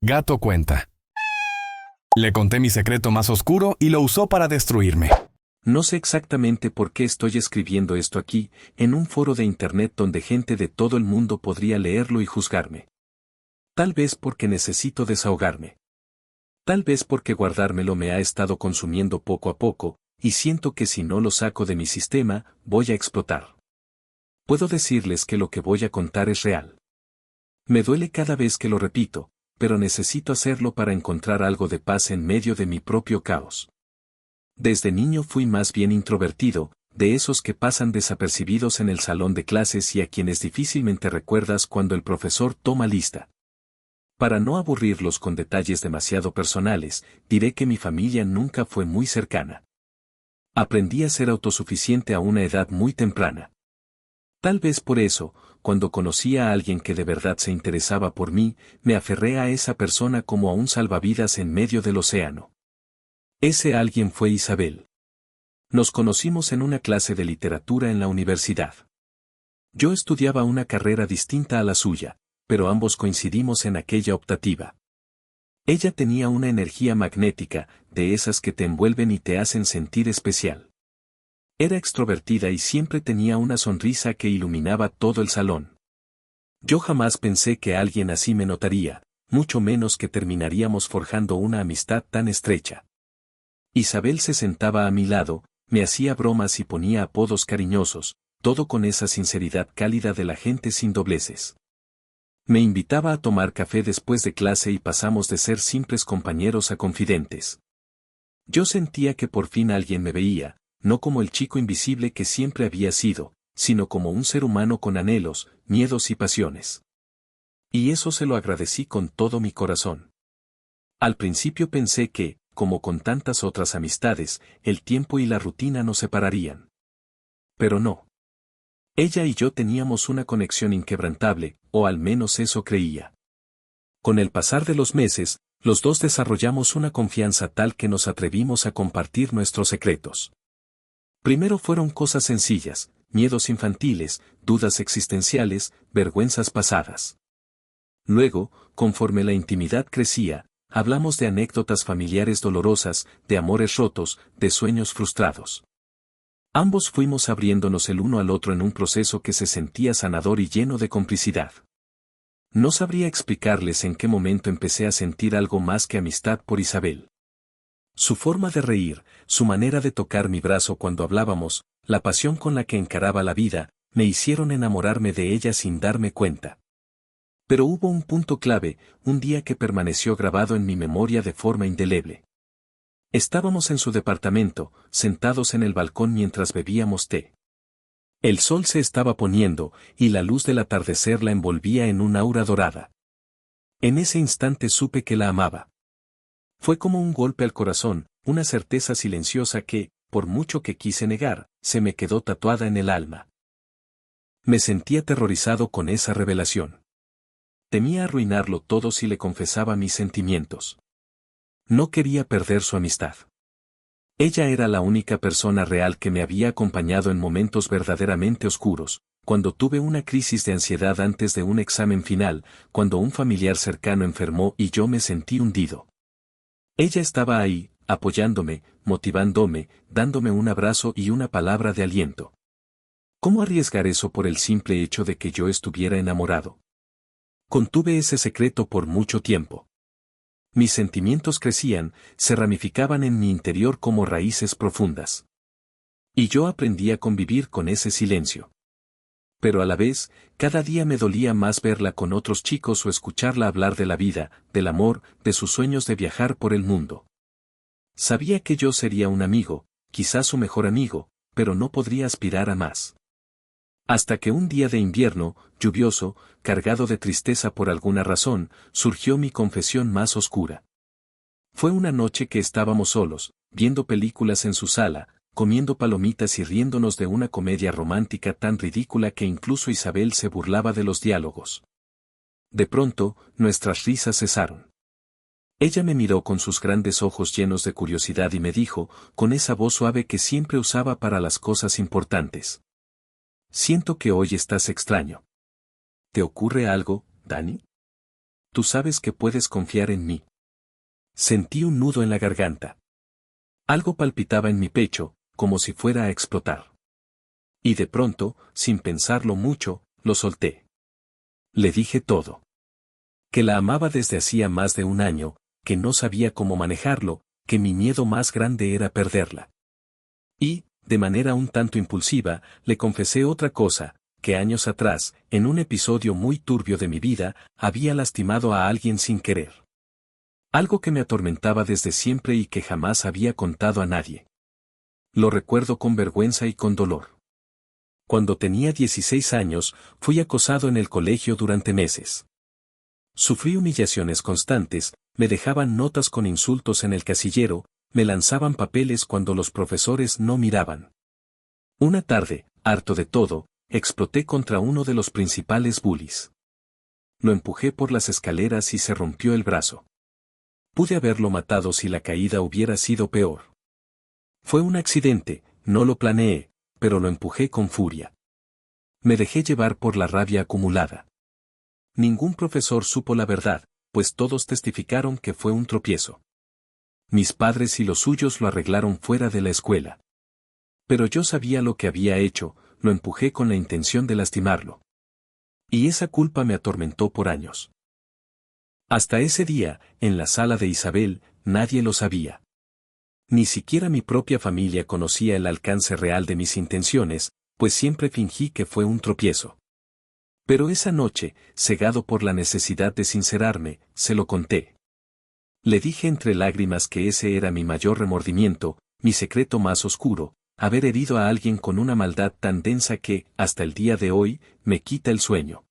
Gato cuenta. Le conté mi secreto más oscuro y lo usó para destruirme. No sé exactamente por qué estoy escribiendo esto aquí, en un foro de internet donde gente de todo el mundo podría leerlo y juzgarme. Tal vez porque necesito desahogarme. Tal vez porque guardármelo me ha estado consumiendo poco a poco, y siento que si no lo saco de mi sistema, voy a explotar. Puedo decirles que lo que voy a contar es real. Me duele cada vez que lo repito, pero necesito hacerlo para encontrar algo de paz en medio de mi propio caos. Desde niño fui más bien introvertido, de esos que pasan desapercibidos en el salón de clases y a quienes difícilmente recuerdas cuando el profesor toma lista. Para no aburrirlos con detalles demasiado personales, diré que mi familia nunca fue muy cercana. Aprendí a ser autosuficiente a una edad muy temprana. Tal vez por eso, cuando conocí a alguien que de verdad se interesaba por mí, me aferré a esa persona como a un salvavidas en medio del océano. Ese alguien fue Isabel. Nos conocimos en una clase de literatura en la universidad. Yo estudiaba una carrera distinta a la suya, pero ambos coincidimos en aquella optativa. Ella tenía una energía magnética, de esas que te envuelven y te hacen sentir especial. Era extrovertida y siempre tenía una sonrisa que iluminaba todo el salón. Yo jamás pensé que alguien así me notaría, mucho menos que terminaríamos forjando una amistad tan estrecha. Isabel se sentaba a mi lado, me hacía bromas y ponía apodos cariñosos, todo con esa sinceridad cálida de la gente sin dobleces. Me invitaba a tomar café después de clase y pasamos de ser simples compañeros a confidentes. Yo sentía que por fin alguien me veía, no como el chico invisible que siempre había sido, sino como un ser humano con anhelos, miedos y pasiones. Y eso se lo agradecí con todo mi corazón. Al principio pensé que, como con tantas otras amistades, el tiempo y la rutina nos separarían. Pero no. Ella y yo teníamos una conexión inquebrantable, o al menos eso creía. Con el pasar de los meses, los dos desarrollamos una confianza tal que nos atrevimos a compartir nuestros secretos. Primero fueron cosas sencillas, miedos infantiles, dudas existenciales, vergüenzas pasadas. Luego, conforme la intimidad crecía, hablamos de anécdotas familiares dolorosas, de amores rotos, de sueños frustrados. Ambos fuimos abriéndonos el uno al otro en un proceso que se sentía sanador y lleno de complicidad. No sabría explicarles en qué momento empecé a sentir algo más que amistad por Isabel. Su forma de reír, su manera de tocar mi brazo cuando hablábamos, la pasión con la que encaraba la vida, me hicieron enamorarme de ella sin darme cuenta. Pero hubo un punto clave, un día que permaneció grabado en mi memoria de forma indeleble. Estábamos en su departamento, sentados en el balcón mientras bebíamos té. El sol se estaba poniendo, y la luz del atardecer la envolvía en un aura dorada. En ese instante supe que la amaba. Fue como un golpe al corazón, una certeza silenciosa que, por mucho que quise negar, se me quedó tatuada en el alma. Me sentí aterrorizado con esa revelación. Temía arruinarlo todo si le confesaba mis sentimientos. No quería perder su amistad. Ella era la única persona real que me había acompañado en momentos verdaderamente oscuros, cuando tuve una crisis de ansiedad antes de un examen final, cuando un familiar cercano enfermó y yo me sentí hundido. Ella estaba ahí, apoyándome, motivándome, dándome un abrazo y una palabra de aliento. ¿Cómo arriesgar eso por el simple hecho de que yo estuviera enamorado? Contuve ese secreto por mucho tiempo. Mis sentimientos crecían, se ramificaban en mi interior como raíces profundas. Y yo aprendí a convivir con ese silencio. Pero a la vez, cada día me dolía más verla con otros chicos o escucharla hablar de la vida, del amor, de sus sueños de viajar por el mundo. Sabía que yo sería un amigo, quizás su mejor amigo, pero no podría aspirar a más. Hasta que un día de invierno, lluvioso, cargado de tristeza por alguna razón, surgió mi confesión más oscura. Fue una noche que estábamos solos, viendo películas en su sala, comiendo palomitas y riéndonos de una comedia romántica tan ridícula que incluso Isabel se burlaba de los diálogos. De pronto, nuestras risas cesaron. Ella me miró con sus grandes ojos llenos de curiosidad y me dijo, con esa voz suave que siempre usaba para las cosas importantes: siento que hoy estás extraño. ¿Te ocurre algo, Dani? Tú sabes que puedes confiar en mí. Sentí un nudo en la garganta. Algo palpitaba en mi pecho, como si fuera a explotar. Y de pronto, sin pensarlo mucho, lo solté. Le dije todo. Que la amaba desde hacía más de un año, que no sabía cómo manejarlo, que mi miedo más grande era perderla. Y, de manera un tanto impulsiva, le confesé otra cosa, que años atrás, en un episodio muy turbio de mi vida, había lastimado a alguien sin querer. Algo que me atormentaba desde siempre y que jamás había contado a nadie. Lo recuerdo con vergüenza y con dolor. Cuando tenía 16 años, fui acosado en el colegio durante meses. Sufrí humillaciones constantes, me dejaban notas con insultos en el casillero, me lanzaban papeles cuando los profesores no miraban. Una tarde, harto de todo, exploté contra uno de los principales bullies. Lo empujé por las escaleras y se rompió el brazo. Pude haberlo matado si la caída hubiera sido peor. Fue un accidente, no lo planeé, pero lo empujé con furia. Me dejé llevar por la rabia acumulada. Ningún profesor supo la verdad, pues todos testificaron que fue un tropiezo. Mis padres y los suyos lo arreglaron fuera de la escuela. Pero yo sabía lo que había hecho, lo empujé con la intención de lastimarlo. Y esa culpa me atormentó por años. Hasta ese día, en la sala de Isabel, nadie lo sabía. Ni siquiera mi propia familia conocía el alcance real de mis intenciones, pues siempre fingí que fue un tropiezo. Pero esa noche, cegado por la necesidad de sincerarme, se lo conté. Le dije entre lágrimas que ese era mi mayor remordimiento, mi secreto más oscuro, haber herido a alguien con una maldad tan densa que, hasta el día de hoy, me quita el sueño.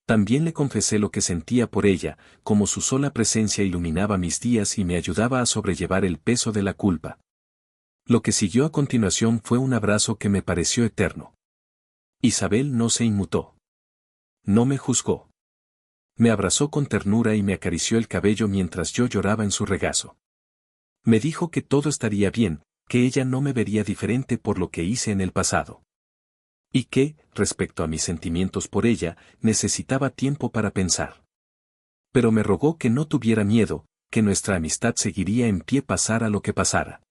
También le confesé lo que sentía por ella, como su sola presencia iluminaba mis días y me ayudaba a sobrellevar el peso de la culpa. Lo que siguió a continuación fue un abrazo que me pareció eterno. Isabel no se inmutó. No me juzgó. Me abrazó con ternura y me acarició el cabello mientras yo lloraba en su regazo. Me dijo que todo estaría bien, que ella no me vería diferente por lo que hice en el pasado. Y que, respecto a mis sentimientos por ella, necesitaba tiempo para pensar. Pero me rogó que no tuviera miedo, que nuestra amistad seguiría en pie pasara lo que pasara.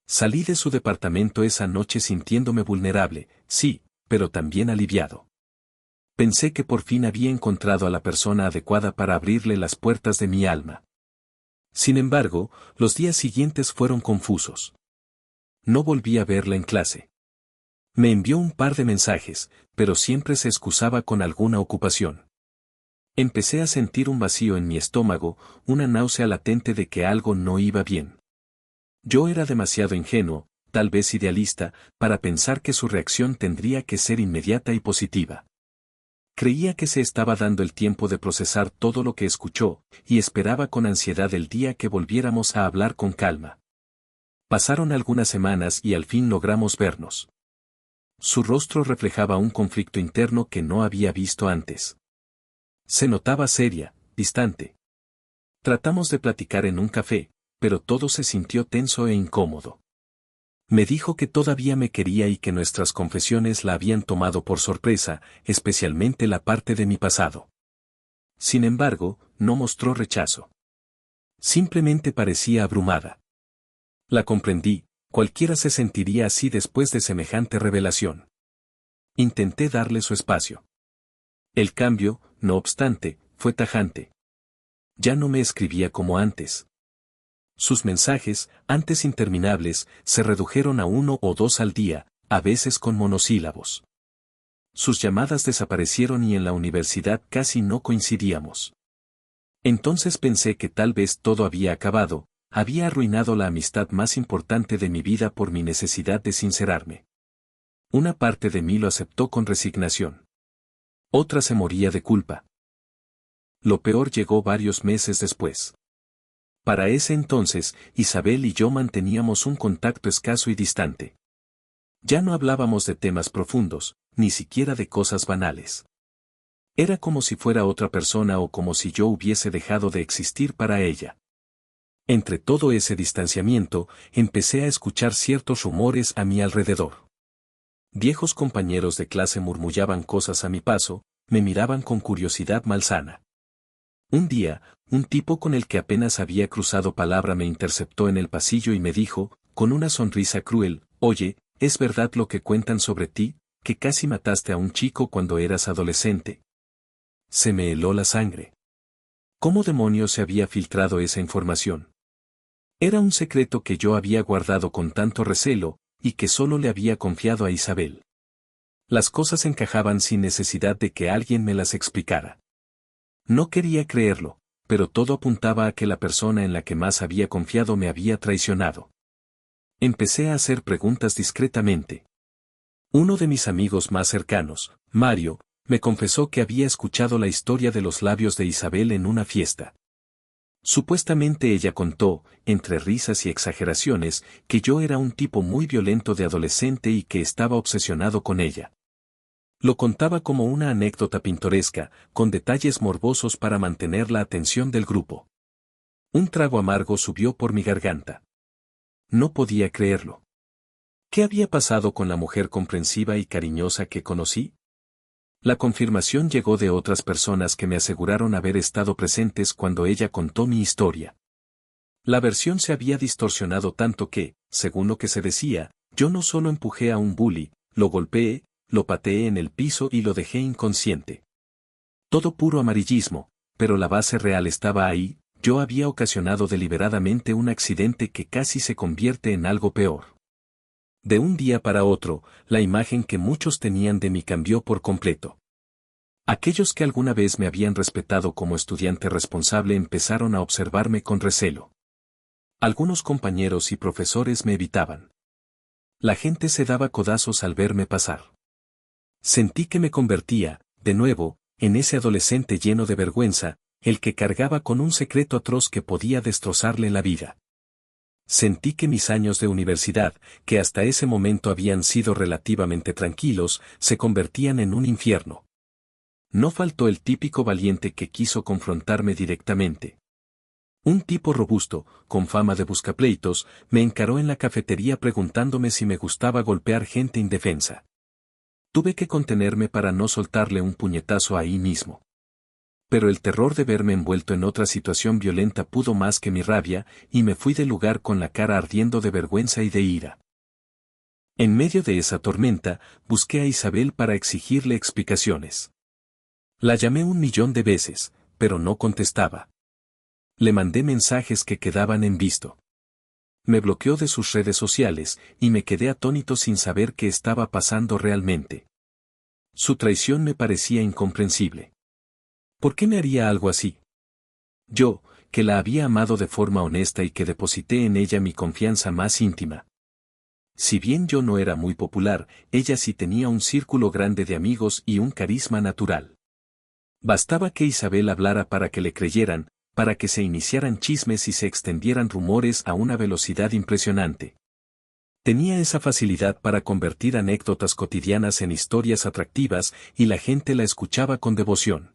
Salí de su departamento esa noche sintiéndome vulnerable, sí, pero también aliviado. Pensé que por fin había encontrado a la persona adecuada para abrirle las puertas de mi alma. Sin embargo, los días siguientes fueron confusos. No volví a verla en clase. Me envió un par de mensajes, pero siempre se excusaba con alguna ocupación. Empecé a sentir un vacío en mi estómago, una náusea latente de que algo no iba bien. Yo era demasiado ingenuo, tal vez idealista, para pensar que su reacción tendría que ser inmediata y positiva. Creía que se estaba dando el tiempo de procesar todo lo que escuchó, y esperaba con ansiedad el día que volviéramos a hablar con calma. Pasaron algunas semanas y al fin logramos vernos. Su rostro reflejaba un conflicto interno que no había visto antes. Se notaba seria, distante. Tratamos de platicar en un café, pero todo se sintió tenso e incómodo. Me dijo que todavía me quería y que nuestras confesiones la habían tomado por sorpresa, especialmente la parte de mi pasado. Sin embargo, no mostró rechazo. Simplemente parecía abrumada. La comprendí, cualquiera se sentiría así después de semejante revelación. Intenté darle su espacio. El cambio, no obstante, fue tajante. Ya no me escribía como antes. Sus mensajes, antes interminables, se redujeron a 1 o 2 al día, a veces con monosílabos. Sus llamadas desaparecieron y en la universidad casi no coincidíamos. Entonces pensé que tal vez todo había acabado, había arruinado la amistad más importante de mi vida por mi necesidad de sincerarme. Una parte de mí lo aceptó con resignación. Otra se moría de culpa. Lo peor llegó varios meses después. Para ese entonces, Isabel y yo manteníamos un contacto escaso y distante. Ya no hablábamos de temas profundos, ni siquiera de cosas banales. Era como si fuera otra persona o como si yo hubiese dejado de existir para ella. Entre todo ese distanciamiento, empecé a escuchar ciertos rumores a mi alrededor. Viejos compañeros de clase murmullaban cosas a mi paso, me miraban con curiosidad malsana. Un día, un tipo con el que apenas había cruzado palabra me interceptó en el pasillo y me dijo, con una sonrisa cruel, «Oye, ¿es verdad lo que cuentan sobre ti, que casi mataste a un chico cuando eras adolescente?» Se me heló la sangre. ¿Cómo demonios se había filtrado esa información? Era un secreto que yo había guardado con tanto recelo, y que solo le había confiado a Isabel. Las cosas encajaban sin necesidad de que alguien me las explicara. No quería creerlo, pero todo apuntaba a que la persona en la que más había confiado me había traicionado. Empecé a hacer preguntas discretamente. Uno de mis amigos más cercanos, Mario, me confesó que había escuchado la historia de los labios de Isabel en una fiesta. Supuestamente ella contó, entre risas y exageraciones, que yo era un tipo muy violento de adolescente y que estaba obsesionado con ella. Lo contaba como una anécdota pintoresca, con detalles morbosos para mantener la atención del grupo. Un trago amargo subió por mi garganta. No podía creerlo. ¿Qué había pasado con la mujer comprensiva y cariñosa que conocí? La confirmación llegó de otras personas que me aseguraron haber estado presentes cuando ella contó mi historia. La versión se había distorsionado tanto que, según lo que se decía, yo no solo empujé a un bully, lo golpeé, lo pateé en el piso y lo dejé inconsciente. Todo puro amarillismo, pero la base real estaba ahí, yo había ocasionado deliberadamente un accidente que casi se convierte en algo peor. De un día para otro, la imagen que muchos tenían de mí cambió por completo. Aquellos que alguna vez me habían respetado como estudiante responsable empezaron a observarme con recelo. Algunos compañeros y profesores me evitaban. La gente se daba codazos al verme pasar. Sentí que me convertía, de nuevo, en ese adolescente lleno de vergüenza, el que cargaba con un secreto atroz que podía destrozarle la vida. Sentí que mis años de universidad, que hasta ese momento habían sido relativamente tranquilos, se convertían en un infierno. No faltó el típico valiente que quiso confrontarme directamente. Un tipo robusto, con fama de buscapleitos, me encaró en la cafetería preguntándome si me gustaba golpear gente indefensa. Tuve que contenerme para no soltarle un puñetazo ahí mismo. Pero el terror de verme envuelto en otra situación violenta pudo más que mi rabia, y me fui del lugar con la cara ardiendo de vergüenza y de ira. En medio de esa tormenta, busqué a Isabel para exigirle explicaciones. La llamé 1.000.000 de veces, pero no contestaba. Le mandé mensajes que quedaban en visto. Me bloqueó de sus redes sociales, y me quedé atónito sin saber qué estaba pasando realmente. Su traición me parecía incomprensible. ¿Por qué me haría algo así? Yo, que la había amado de forma honesta y que deposité en ella mi confianza más íntima. Si bien yo no era muy popular, ella sí tenía un círculo grande de amigos y un carisma natural. Bastaba que Isabel hablara para que le creyeran, para que se iniciaran chismes y se extendieran rumores a una velocidad impresionante. Tenía esa facilidad para convertir anécdotas cotidianas en historias atractivas y la gente la escuchaba con devoción.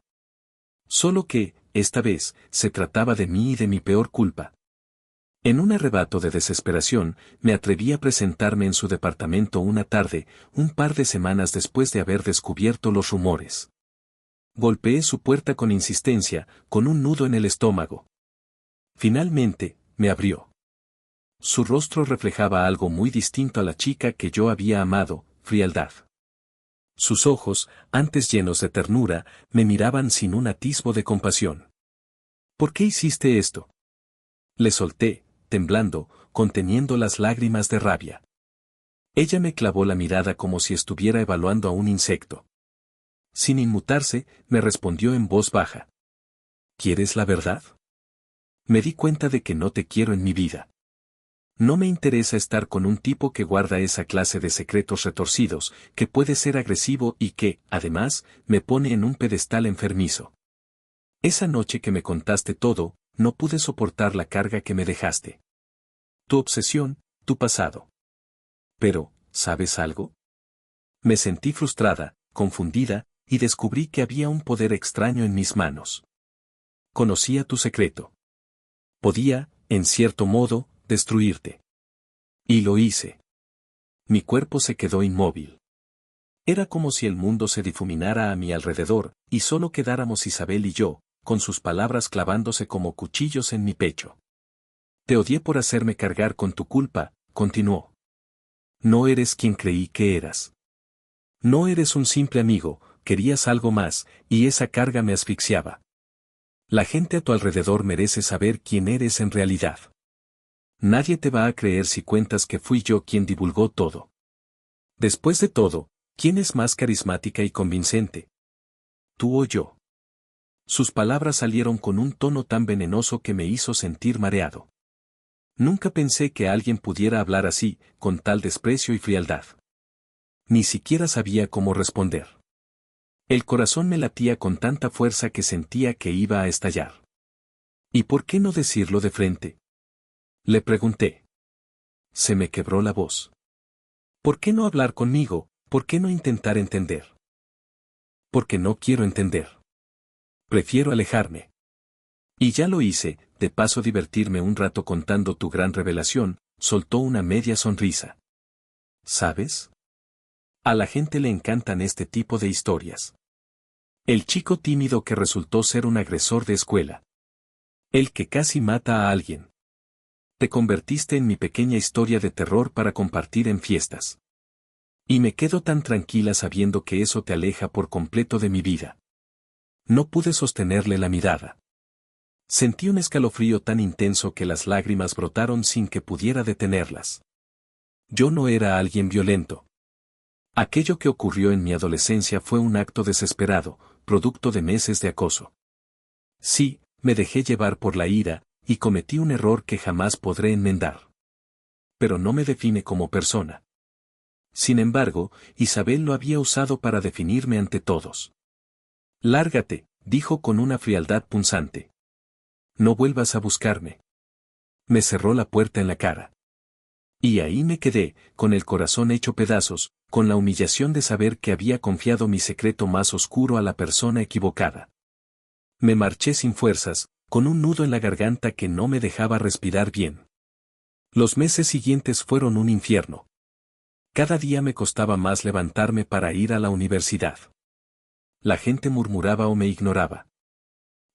Solo que, esta vez, se trataba de mí y de mi peor culpa. En un arrebato de desesperación, me atreví a presentarme en su departamento una tarde, un par de semanas después de haber descubierto los rumores. Golpeé su puerta con insistencia, con un nudo en el estómago. Finalmente, me abrió. Su rostro reflejaba algo muy distinto a la chica que yo había amado, frialdad. Sus ojos, antes llenos de ternura, me miraban sin un atisbo de compasión. ¿Por qué hiciste esto? Le solté, temblando, conteniendo las lágrimas de rabia. Ella me clavó la mirada como si estuviera evaluando a un insecto. Sin inmutarse, me respondió en voz baja. ¿Quieres la verdad? Me di cuenta de que no te quiero en mi vida. No me interesa estar con un tipo que guarda esa clase de secretos retorcidos, que puede ser agresivo y que, además, me pone en un pedestal enfermizo. Esa noche que me contaste todo, no pude soportar la carga que me dejaste. Tu obsesión, tu pasado. Pero, ¿sabes algo? Me sentí frustrada, confundida, y descubrí que había un poder extraño en mis manos. Conocía tu secreto. Podía, en cierto modo, destruirte. Y lo hice. Mi cuerpo se quedó inmóvil. Era como si el mundo se difuminara a mi alrededor, y solo quedáramos Isabel y yo, con sus palabras clavándose como cuchillos en mi pecho. Te odié por hacerme cargar con tu culpa, continuó. No eres quien creí que eras. No eres un simple amigo, querías algo más, y esa carga me asfixiaba. La gente a tu alrededor merece saber quién eres en realidad. Nadie te va a creer si cuentas que fui yo quien divulgó todo. Después de todo, ¿quién es más carismática y convincente? ¿Tú o yo? Sus palabras salieron con un tono tan venenoso que me hizo sentir mareado. Nunca pensé que alguien pudiera hablar así, con tal desprecio y frialdad. Ni siquiera sabía cómo responder. El corazón me latía con tanta fuerza que sentía que iba a estallar. ¿Y por qué no decirlo de frente? Le pregunté. Se me quebró la voz. ¿Por qué no hablar conmigo? ¿Por qué no intentar entender? Porque no quiero entender. Prefiero alejarme. Y ya lo hice, de paso divertirme un rato contando tu gran revelación, soltó una media sonrisa. ¿Sabes? A la gente le encantan este tipo de historias. El chico tímido que resultó ser un agresor de escuela. El que casi mata a alguien. Te convertiste en mi pequeña historia de terror para compartir en fiestas. Y me quedo tan tranquila sabiendo que eso te aleja por completo de mi vida. No pude sostenerle la mirada. Sentí un escalofrío tan intenso que las lágrimas brotaron sin que pudiera detenerlas. Yo no era alguien violento. Aquello que ocurrió en mi adolescencia fue un acto desesperado, producto de meses de acoso. Sí, me dejé llevar por la ira, y cometí un error que jamás podré enmendar. Pero no me define como persona. Sin embargo, Isabel lo había usado para definirme ante todos. Lárgate, dijo con una frialdad punzante. No vuelvas a buscarme. Me cerró la puerta en la cara. Y ahí me quedé, con el corazón hecho pedazos, con la humillación de saber que había confiado mi secreto más oscuro a la persona equivocada. Me marché sin fuerzas, con un nudo en la garganta que no me dejaba respirar bien. Los meses siguientes fueron un infierno. Cada día me costaba más levantarme para ir a la universidad. La gente murmuraba o me ignoraba.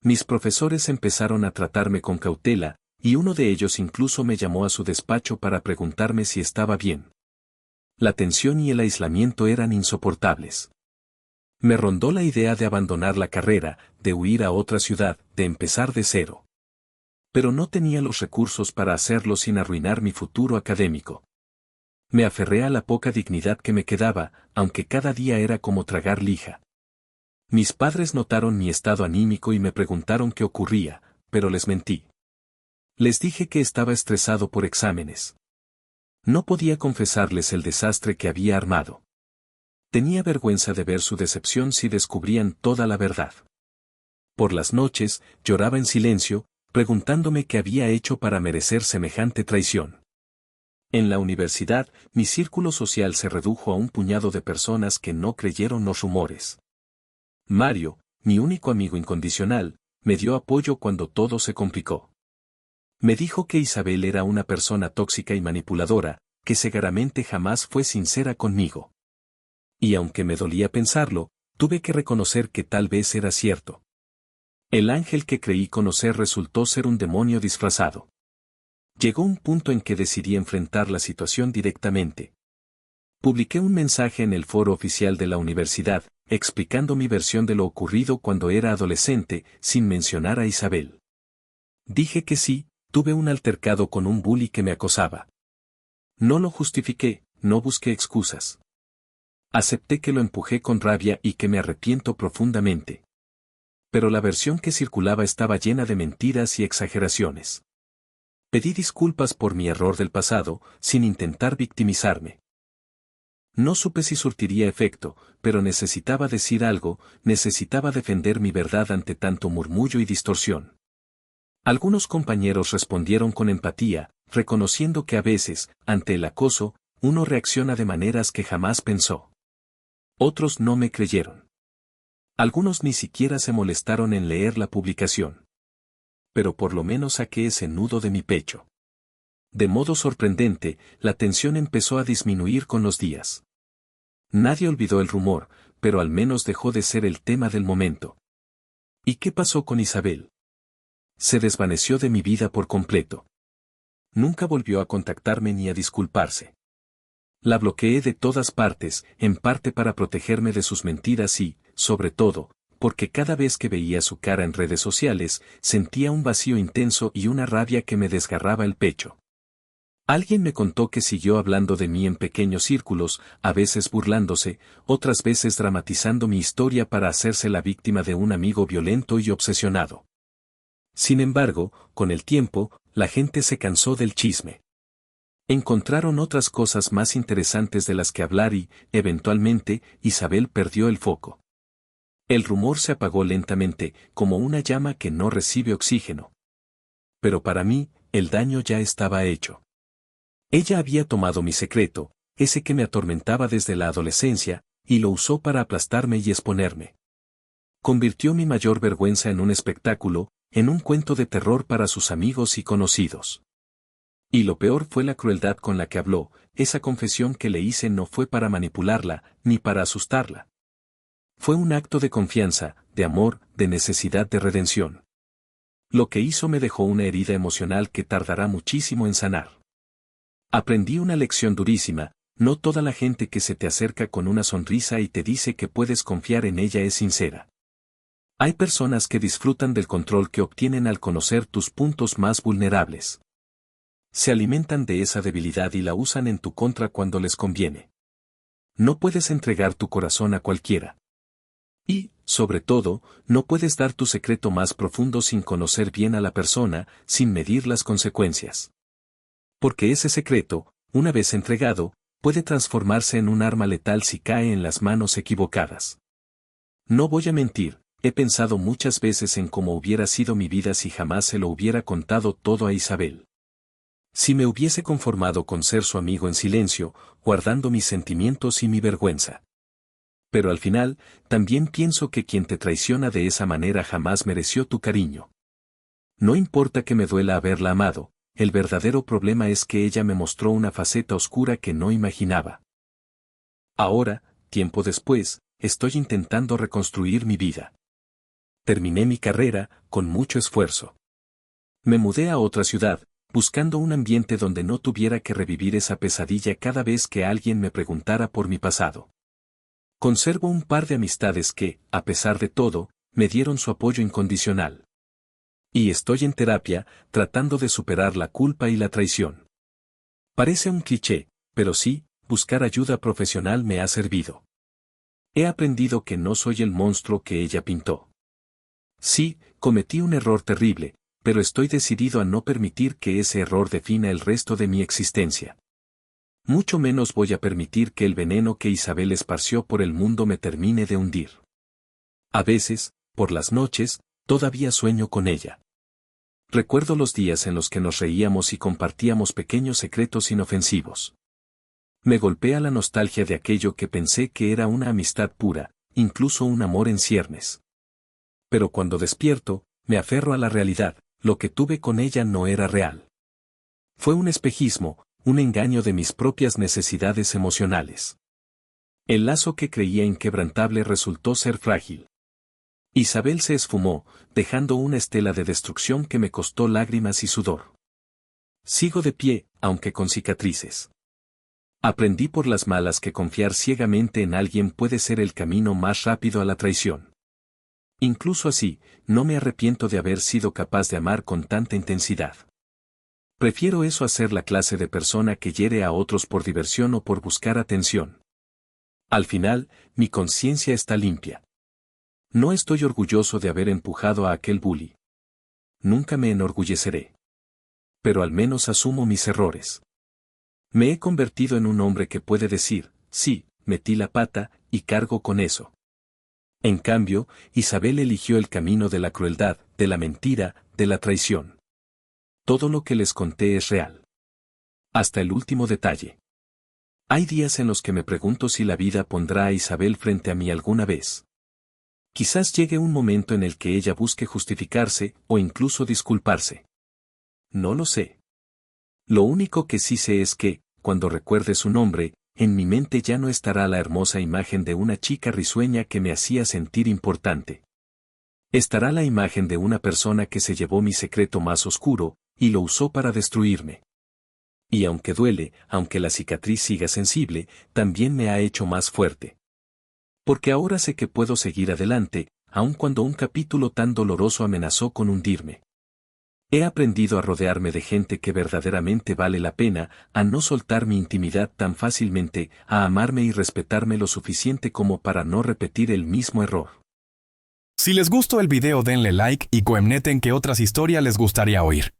Mis profesores empezaron a tratarme con cautela, y uno de ellos incluso me llamó a su despacho para preguntarme si estaba bien. La tensión y el aislamiento eran insoportables. Me rondó la idea de abandonar la carrera, de huir a otra ciudad, de empezar de cero. Pero no tenía los recursos para hacerlo sin arruinar mi futuro académico. Me aferré a la poca dignidad que me quedaba, aunque cada día era como tragar lija. Mis padres notaron mi estado anímico y me preguntaron qué ocurría, pero les mentí. Les dije que estaba estresado por exámenes. No podía confesarles el desastre que había armado. Tenía vergüenza de ver su decepción si descubrían toda la verdad. Por las noches, lloraba en silencio, preguntándome qué había hecho para merecer semejante traición. En la universidad, mi círculo social se redujo a un puñado de personas que no creyeron los rumores. Mario, mi único amigo incondicional, me dio apoyo cuando todo se complicó. Me dijo que Isabel era una persona tóxica y manipuladora, que seguramente jamás fue sincera conmigo. Y aunque me dolía pensarlo, tuve que reconocer que tal vez era cierto. El ángel que creí conocer resultó ser un demonio disfrazado. Llegó un punto en que decidí enfrentar la situación directamente. Publiqué un mensaje en el foro oficial de la universidad, explicando mi versión de lo ocurrido cuando era adolescente, sin mencionar a Isabel. Dije que sí, tuve un altercado con un bully que me acosaba. No lo justifiqué, no busqué excusas. Acepté que lo empujé con rabia y que me arrepiento profundamente. Pero la versión que circulaba estaba llena de mentiras y exageraciones. Pedí disculpas por mi error del pasado, sin intentar victimizarme. No supe si surtiría efecto, pero necesitaba decir algo, necesitaba defender mi verdad ante tanto murmullo y distorsión. Algunos compañeros respondieron con empatía, reconociendo que a veces, ante el acoso, uno reacciona de maneras que jamás pensó. Otros no me creyeron. Algunos ni siquiera se molestaron en leer la publicación. Pero por lo menos saqué ese nudo de mi pecho. De modo sorprendente, la tensión empezó a disminuir con los días. Nadie olvidó el rumor, pero al menos dejó de ser el tema del momento. ¿Y qué pasó con Isabel? Se desvaneció de mi vida por completo. Nunca volvió a contactarme ni a disculparse. La bloqueé de todas partes, en parte para protegerme de sus mentiras y, sobre todo, porque cada vez que veía su cara en redes sociales, sentía un vacío intenso y una rabia que me desgarraba el pecho. Alguien me contó que siguió hablando de mí en pequeños círculos, a veces burlándose, otras veces dramatizando mi historia para hacerse la víctima de un amigo violento y obsesionado. Sin embargo, con el tiempo, la gente se cansó del chisme. Encontraron otras cosas más interesantes de las que hablar y, eventualmente, Isabel perdió el foco. El rumor se apagó lentamente, como una llama que no recibe oxígeno. Pero para mí, el daño ya estaba hecho. Ella había tomado mi secreto, ese que me atormentaba desde la adolescencia, y lo usó para aplastarme y exponerme. Convirtió mi mayor vergüenza en un espectáculo, en un cuento de terror para sus amigos y conocidos. Y lo peor fue la crueldad con la que habló, esa confesión que le hice no fue para manipularla, ni para asustarla. Fue un acto de confianza, de amor, de necesidad de redención. Lo que hizo me dejó una herida emocional que tardará muchísimo en sanar. Aprendí una lección durísima, no toda la gente que se te acerca con una sonrisa y te dice que puedes confiar en ella es sincera. Hay personas que disfrutan del control que obtienen al conocer tus puntos más vulnerables. Se alimentan de esa debilidad y la usan en tu contra cuando les conviene. No puedes entregar tu corazón a cualquiera. Y, sobre todo, no puedes dar tu secreto más profundo sin conocer bien a la persona, sin medir las consecuencias. Porque ese secreto, una vez entregado, puede transformarse en un arma letal si cae en las manos equivocadas. No voy a mentir, he pensado muchas veces en cómo hubiera sido mi vida si jamás se lo hubiera contado todo a Isabel. Si me hubiese conformado con ser su amigo en silencio, guardando mis sentimientos y mi vergüenza. Pero al final, también pienso que quien te traiciona de esa manera jamás mereció tu cariño. No importa que me duela haberla amado, el verdadero problema es que ella me mostró una faceta oscura que no imaginaba. Ahora, tiempo después, estoy intentando reconstruir mi vida. Terminé mi carrera, con mucho esfuerzo. Me mudé a otra ciudad, buscando un ambiente donde no tuviera que revivir esa pesadilla cada vez que alguien me preguntara por mi pasado. Conservo un par de amistades que, a pesar de todo, me dieron su apoyo incondicional. Y estoy en terapia, tratando de superar la culpa y la traición. Parece un cliché, pero sí, buscar ayuda profesional me ha servido. He aprendido que no soy el monstruo que ella pintó. Sí, cometí un error terrible, pero estoy decidido a no permitir que ese error defina el resto de mi existencia. Mucho menos voy a permitir que el veneno que Isabel esparció por el mundo me termine de hundir. A veces, por las noches, todavía sueño con ella. Recuerdo los días en los que nos reíamos y compartíamos pequeños secretos inofensivos. Me golpea la nostalgia de aquello que pensé que era una amistad pura, incluso un amor en ciernes. Pero cuando despierto, me aferro a la realidad, lo que tuve con ella no era real. Fue un espejismo, un engaño de mis propias necesidades emocionales. El lazo que creía inquebrantable resultó ser frágil. Isabel se esfumó, dejando una estela de destrucción que me costó lágrimas y sudor. Sigo de pie, aunque con cicatrices. Aprendí por las malas que confiar ciegamente en alguien puede ser el camino más rápido a la traición. Incluso así, no me arrepiento de haber sido capaz de amar con tanta intensidad. Prefiero eso a ser la clase de persona que hiere a otros por diversión o por buscar atención. Al final, mi conciencia está limpia. No estoy orgulloso de haber empujado a aquel bully. Nunca me enorgulleceré. Pero al menos asumo mis errores. Me he convertido en un hombre que puede decir, sí, metí la pata, y cargo con eso. En cambio, Isabel eligió el camino de la crueldad, de la mentira, de la traición. Todo lo que les conté es real. Hasta el último detalle. Hay días en los que me pregunto si la vida pondrá a Isabel frente a mí alguna vez. Quizás llegue un momento en el que ella busque justificarse o incluso disculparse. No lo sé. Lo único que sí sé es que, cuando recuerde su nombre, en mi mente ya no estará la hermosa imagen de una chica risueña que me hacía sentir importante. Estará la imagen de una persona que se llevó mi secreto más oscuro, y lo usó para destruirme. Y aunque duele, aunque la cicatriz siga sensible, también me ha hecho más fuerte. Porque ahora sé que puedo seguir adelante, aun cuando un capítulo tan doloroso amenazó con hundirme. He aprendido a rodearme de gente que verdaderamente vale la pena, a no soltar mi intimidad tan fácilmente, a amarme y respetarme lo suficiente como para no repetir el mismo error. Si les gustó el video denle like y comenten qué otras historias les gustaría oír.